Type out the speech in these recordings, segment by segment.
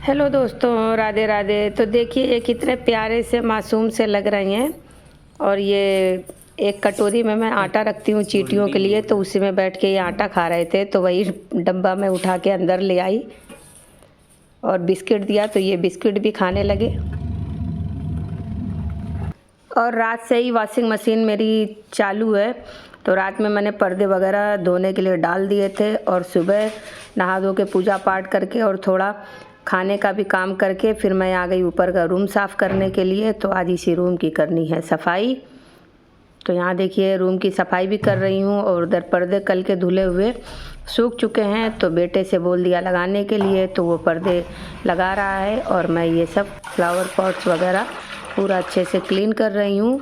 Hello दोस्तों, राधे राधे। तो देखिए ये कितने प्यारे से मासूम से लग रहे हैं। और ये एक कटोरी में मैं आटा रखती हूँ चींटियों के लिए, तो उसी में बैठ के ये आटा खा रहे थे। तो वही डब्बा में उठा के अंदर ले आई और बिस्किट दिया, तो ये बिस्किट भी खाने लगे। और रात से ही वॉशिंग मशीन मेरी चालू है, तो रात में मैंने पर्दे वगैरह धोने के लिए डाल दिए थे। और सुबह नहा धो के पूजा पाठ करके और थोड़ा खाने का भी काम करके फिर मैं आ गई ऊपर का रूम साफ़ करने के लिए। तो आज इसी रूम की करनी है सफाई। तो यहाँ देखिए रूम की सफाई भी कर रही हूँ। और उधर पर्दे कल के धुले हुए सूख चुके हैं, तो बेटे से बोल दिया लगाने के लिए, तो वो पर्दे लगा रहा है। और मैं ये सब फ्लावर पॉट्स वगैरह पूरा अच्छे से क्लीन कर रही हूँ।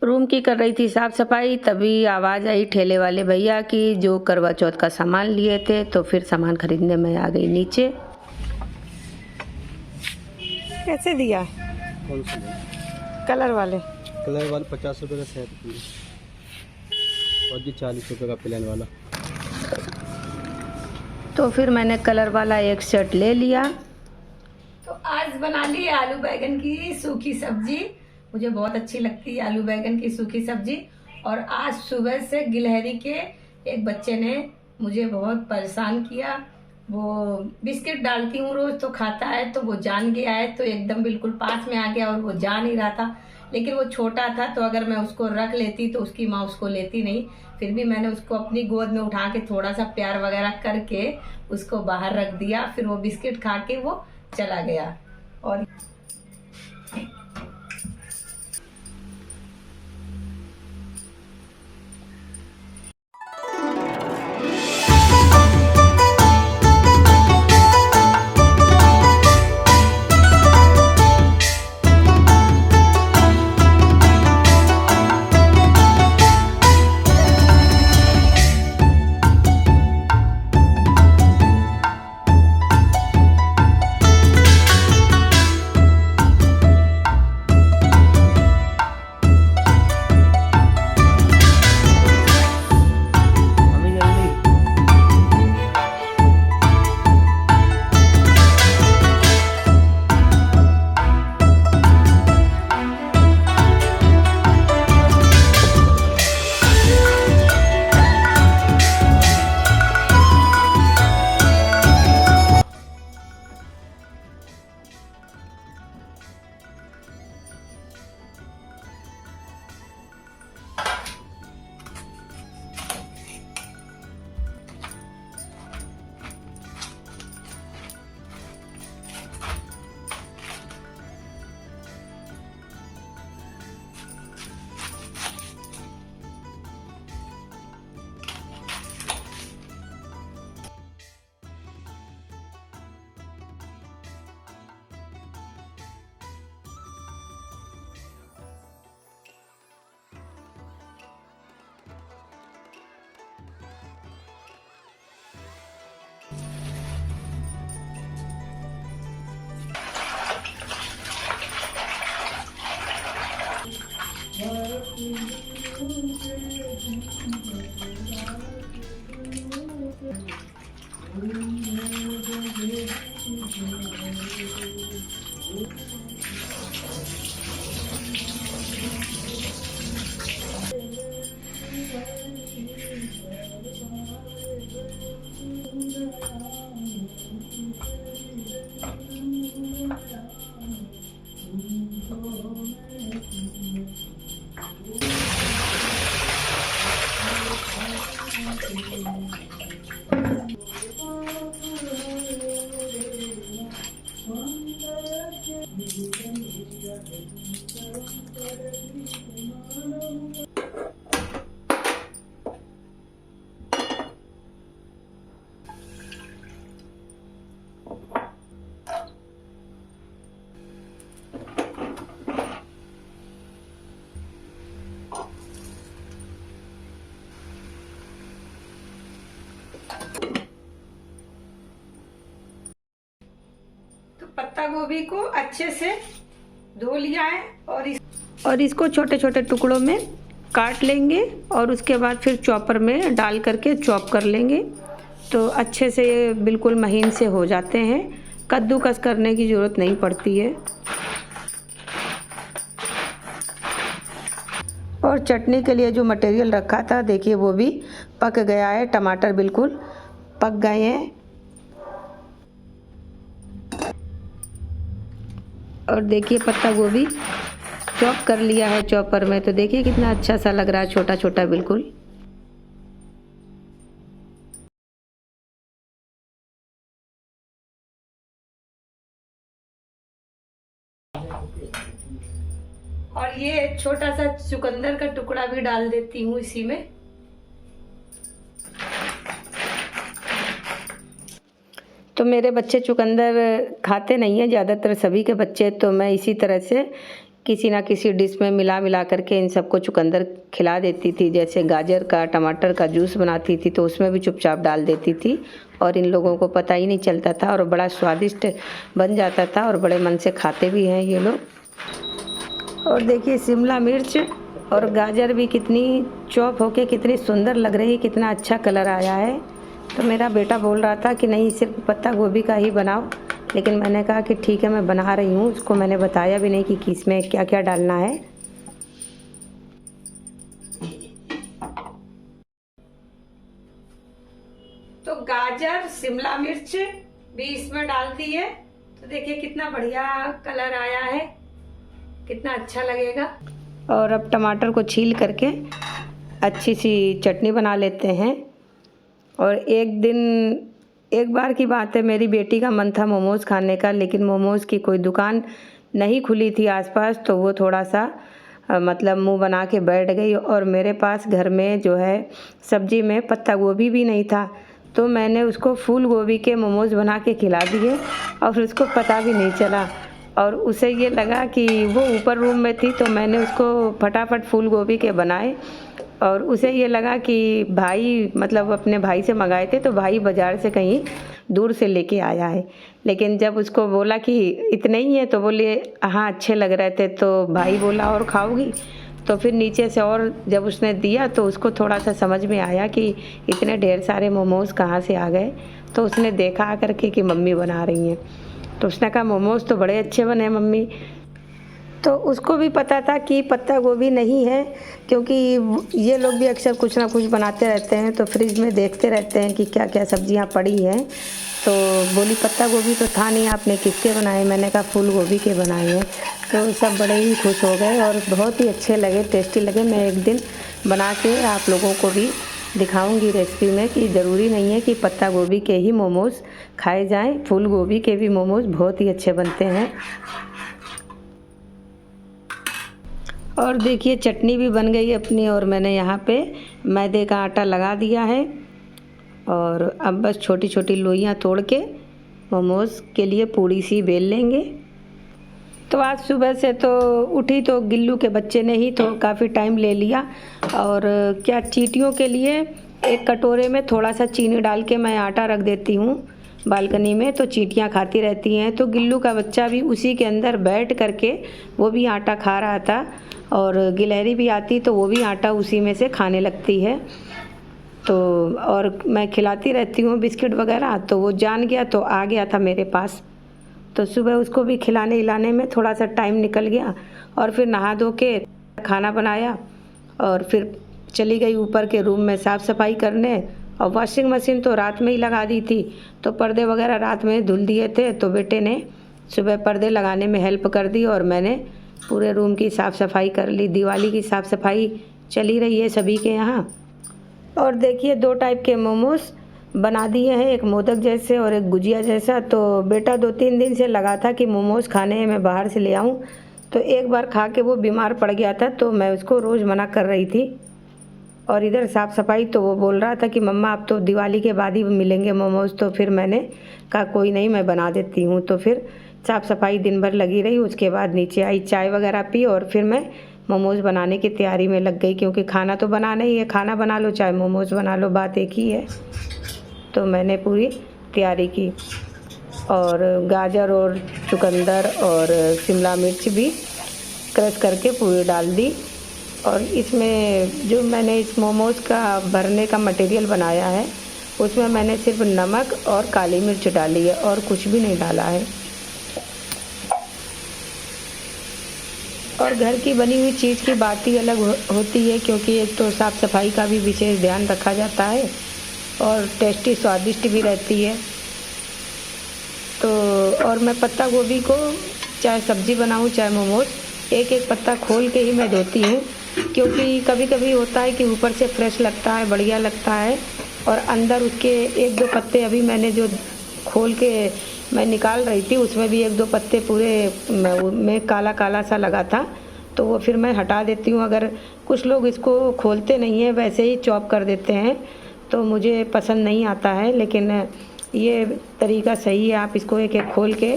रूम की कर रही थी साफ़ सफाई, तभी आवाज़ आई ठेले वाले भैया की, जो करवा चौथ का सामान लिए थे। तो फिर सामान खरीदने में आ गई नीचे। कैसे दिया? कौन सा? कलर वाले 50 रुपये का सेट और जी 40 रुपये का प्लेन वाला। तो फिर मैंने कलर वाला एक सेट ले लिया। तो आज बना ली आलू बैगन की सूखी सब्जी। मुझे बहुत अच्छी लगती है आलू बैगन की सूखी सब्जी। और आज सुबह से गिलहरी के एक बच्चे ने मुझे बहुत परेशान किया। वो बिस्किट डालती हूँ रोज तो खाता है, तो वो जान गया है, तो एकदम बिल्कुल पास में आ गया और वो जा नहीं रहा था। लेकिन वो छोटा था, तो अगर मैं उसको रख लेती तो उसकी माँ उसको लेती नहीं। फिर भी मैंने उसको अपनी गोद में उठा के थोड़ा सा प्यार वगैरह करके उसको बाहर रख दिया। फिर वो बिस्किट खा के वो चला गया। और पत्ता गोभी को अच्छे से धो लिया है और इसको छोटे छोटे टुकड़ों में काट लेंगे और उसके बाद फिर चॉपर में डाल करके चॉप कर लेंगे तो अच्छे से ये बिल्कुल महीन से हो जाते हैं। कद्दूकस करने की ज़रूरत नहीं पड़ती है। और चटनी के लिए जो मटेरियल रखा था देखिए वो भी पक गया है। टमाटर बिल्कुल पक गए हैं और देखिए पत्ता गोभी चॉप कर लिया है चॉपर में तो देखिए कितना अच्छा सा लग रहा है, छोटा छोटा बिल्कुल। और ये छोटा सा चुकंदर का टुकड़ा भी डाल देती हूँ इसी में। तो मेरे बच्चे चुकंदर खाते नहीं हैं ज़्यादातर, सभी के बच्चे, तो मैं इसी तरह से किसी ना किसी डिश में मिला करके इन सबको चुकंदर खिला देती थी। जैसे गाजर का टमाटर का जूस बनाती थी तो उसमें भी चुपचाप डाल देती थी और इन लोगों को पता ही नहीं चलता था और बड़ा स्वादिष्ट बन जाता था और बड़े मन से खाते भी हैं ये लोग। और देखिए शिमला मिर्च और गाजर भी कितनी चॉप होके कितनी सुंदर लग रही है, कितना अच्छा कलर आया है। तो मेरा बेटा बोल रहा था कि नहीं सिर्फ पत्ता गोभी का ही बनाओ, लेकिन मैंने कहा कि ठीक है मैं बना रही हूँ। उसको मैंने बताया भी नहीं कि इसमें क्या क्या डालना है। तो गाजर शिमला मिर्च भी इसमें डाल दी है तो देखिए कितना बढ़िया कलर आया है, कितना अच्छा लगेगा। और अब टमाटर को छील करके अच्छी सी चटनी बना लेते हैं। और एक बार की बात है, मेरी बेटी का मन था मोमोज़ खाने का, लेकिन मोमोज़ की कोई दुकान नहीं खुली थी आसपास, तो वो थोड़ा सा मतलब मुंह बना के बैठ गई। और मेरे पास घर में जो है सब्जी में पत्ता गोभी भी नहीं था, तो मैंने उसको फूल गोभी के मोमोज़ बना के खिला दिए और उसको पता भी नहीं चला। और उसे ये लगा कि वो ऊपर रूम में थी तो मैंने उसको फटाफट फूल गोभी के बनाए और उसे ये लगा कि भाई मतलब अपने भाई से मंगाए थे तो भाई बाज़ार से कहीं दूर से लेके आया है। लेकिन जब उसको बोला कि इतने ही है तो बोले हाँ अच्छे लग रहे थे, तो भाई बोला और खाओगी? तो फिर नीचे से और जब उसने दिया तो उसको थोड़ा सा समझ में आया कि इतने ढेर सारे मोमोज़ कहाँ से आ गए। तो उसने देखा करके कि मम्मी बना रही हैं, तो उसने कहा मोमोज़ तो बड़े अच्छे बने मम्मी। तो उसको भी पता था कि पत्ता गोभी नहीं है, क्योंकि ये लोग भी अक्सर कुछ ना कुछ बनाते रहते हैं तो फ्रिज में देखते रहते हैं कि क्या क्या सब्जियां पड़ी हैं। तो बोली पत्ता गोभी तो था नहीं, आपने किसके बनाए? मैंने कहा फूल गोभी के बनाए हैं। तो सब बड़े ही खुश हो गए और बहुत ही अच्छे लगे, टेस्टी लगे। मैं एक दिन बना के आप लोगों को भी दिखाऊंगी रेसिपी में कि ज़रूरी नहीं है कि पत्ता गोभी के ही मोमोज़ खाए जाएं, फूल गोभी के भी मोमोज़ बहुत ही अच्छे बनते हैं। और देखिए चटनी भी बन गई अपनी और मैंने यहाँ पे मैदे का आटा लगा दिया है और अब बस छोटी छोटी लोइयाँ तोड़ के मोमोज़ के लिए पूड़ी सी बेल लेंगे। तो आज सुबह से तो उठी तो गिल्लू के बच्चे ने ही तो काफ़ी टाइम ले लिया। और क्या चींटियों के लिए एक कटोरे में थोड़ा सा चीनी डाल के मैं आटा रख देती हूँ बालकनी में, तो चींटियाँ खाती रहती हैं। तो गिल्लू का बच्चा भी उसी के अंदर बैठ करके वो भी आटा खा रहा था और गिलहरी भी आती तो वो भी आटा उसी में से खाने लगती है। तो और मैं खिलाती रहती हूँ बिस्किट वगैरह, तो वो जान गया तो आ गया था मेरे पास। तो सुबह उसको भी खिलाने हिलाने में थोड़ा सा टाइम निकल गया और फिर नहा धो के खाना बनाया और फिर चली गई ऊपर के रूम में साफ़ सफाई करने। और वॉशिंग मशीन तो रात में ही लगा दी थी, तो पर्दे वगैरह रात में धुल दिए थे, तो बेटे ने सुबह पर्दे लगाने में हेल्प कर दी और मैंने पूरे रूम की साफ़ सफाई कर ली। दिवाली की साफ़ सफाई चली रही है सभी के यहाँ। और देखिए 2 टाइप के मोमोज बना दिए हैं, एक मोदक जैसे और एक गुजिया जैसा। तो बेटा 2-3 दिन से लगा था कि मोमोज़ खाने हैं, मैं बाहर से ले आऊं। तो एक बार खा के वो बीमार पड़ गया था, तो मैं उसको रोज़ मना कर रही थी। और इधर साफ़ सफाई, तो वो बोल रहा था कि मम्मा अब तो दिवाली के बाद ही मिलेंगे मोमोज़। तो फिर मैंने कहा कोई नहीं, मैं बना देती हूँ। तो फिर साफ़ सफाई दिन भर लगी रही, उसके बाद नीचे आई, चाय वगैरह पी और फिर मैं मोमोज़ बनाने की तैयारी में लग गई, क्योंकि खाना तो बनाना ही है, खाना बना लो चाहे मोमोज़ बना लो, बात एक ही है। तो मैंने पूरी तैयारी की और गाजर और चुकंदर और शिमला मिर्च भी क्रश करके पूरी डाल दी। और इसमें जो मैंने इस मोमोज़ का भरने का मटेरियल बनाया है, उसमें मैंने सिर्फ नमक और काली मिर्च डाली है और कुछ भी नहीं डाला है। और घर की बनी हुई चीज़ की बात ही अलग होती है, क्योंकि एक तो साफ़ सफाई का भी विशेष ध्यान रखा जाता है और टेस्टी स्वादिष्ट भी रहती है। तो और मैं पत्ता गोभी को चाहे सब्ज़ी बनाऊं चाहे मोमोज़, एक एक पत्ता खोल के ही मैं धोती हूँ, क्योंकि कभी कभी होता है कि ऊपर से फ्रेश लगता है, बढ़िया लगता है, और अंदर उसके 1-2 पत्ते अभी मैंने जो खोल के मैं निकाल रही थी, उसमें भी 1-2 पत्ते पूरे में काला काला सा लगा था। तो वो फिर मैं हटा देती हूँ। अगर कुछ लोग इसको खोलते नहीं हैं, वैसे ही चॉप कर देते हैं, तो मुझे पसंद नहीं आता है। लेकिन ये तरीका सही है, आप इसको एक एक खोल के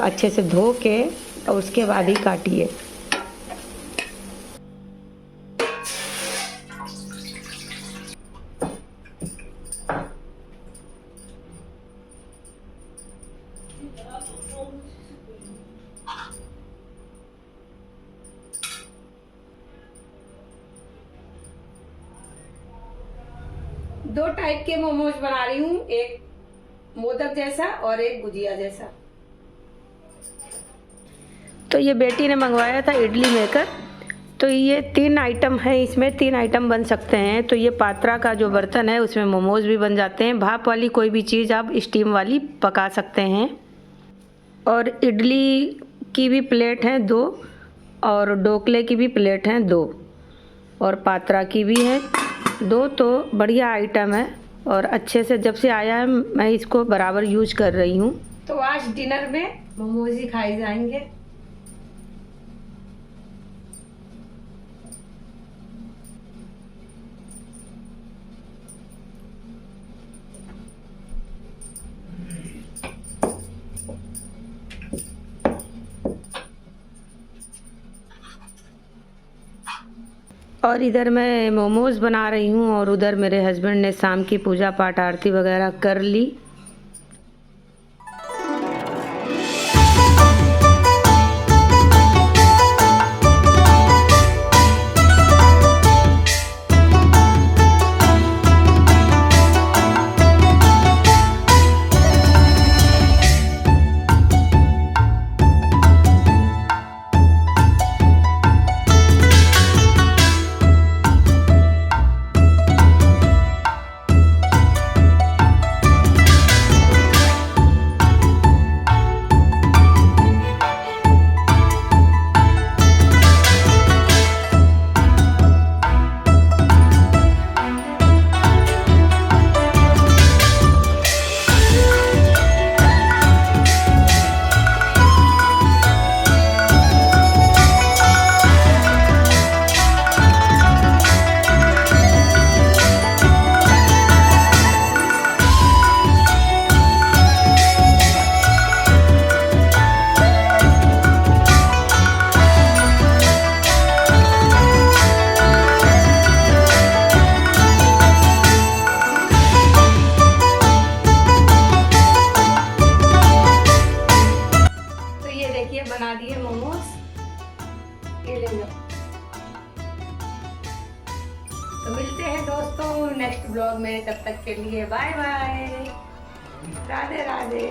अच्छे से धो के और उसके बाद ही काटिए। दो टाइप के मोमोज बना रही हूँ, एक मोदक जैसा और एक गुजिया जैसा। तो ये बेटी ने मंगवाया था इडली मेकर। तो ये 3 आइटम है, इसमें 3 आइटम बन सकते हैं। तो ये पात्रा का जो बर्तन है उसमें मोमोज भी बन जाते हैं। भाप वाली कोई भी चीज़ आप स्टीम वाली पका सकते हैं। और इडली की भी प्लेट हैं 2 और ढोकले की भी प्लेट हैं 2 और पात्रा की भी है 2। तो बढ़िया आइटम है और अच्छे से जब से आया है मैं इसको बराबर यूज कर रही हूँ। तो आज डिनर में मोमोज ही खाए जाएंगे। और इधर मैं मोमोज़ बना रही हूँ और उधर मेरे हस्बैंड ने शाम की पूजा पाठ आरती वगैरह कर ली। बना दिए मोमोज, ये ले लो। तो मिलते हैं दोस्तों नेक्स्ट ब्लॉग में, तब तक के लिए बाय बाय, राधे राधे।